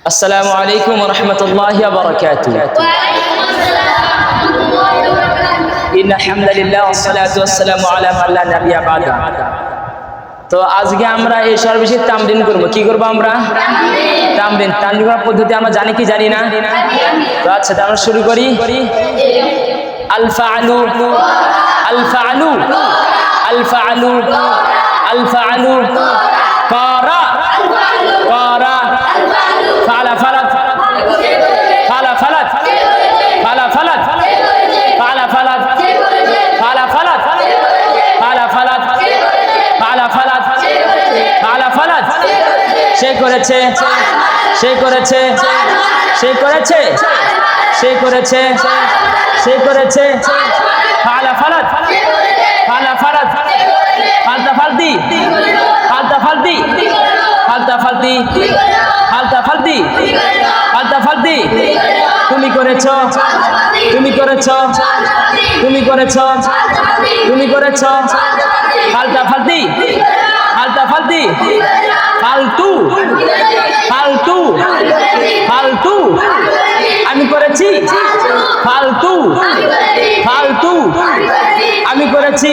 আসসালামু আলাইকুম ওয়া রাহমাতুল্লাহি ওয়া বারাকাতুহু। ইন্নাল হামদুলিল্লাহ ওয়াস সালাতু ওয়াস সালামু আলা মান লা নাবিয়্যা বাদা। তো আজকে আমরা এই সর্বশেষ তামরিন করব। কি করব আমরা? তামরিন। তামরিন করার পদ্ধতি আমরা জানি কি জানি না? তো আচ্ছা, তাহলে শুরু করি। আল ফাআলু আল ফাআলু আল ফাআলু আল ফাআলু কারা কারা ফালা ফালাত ফালা ফালাত ফালা ফালাত ফালা ফালাত ফালা ফালাত ফালা ফালাত ফালা ফালাত ফালা ফালাত সে করেছে সে করেছে সে করেছে সে করেছে সে করেছে ফালা ফালাত ফালা ফালাত ফালতা ফালতি ফালতা ফালতি ফালতা ফালতি ফালতা ফালতি ফালতা ফালতি তুমি করেছো তুমি করেছো তুমি করেছো তুমি করেছো ফালতা ফালতি ফালতা ফালতি ফালতু ফালতু ফালতু আমি করেছি ফালতু ফালতু আমি করেছি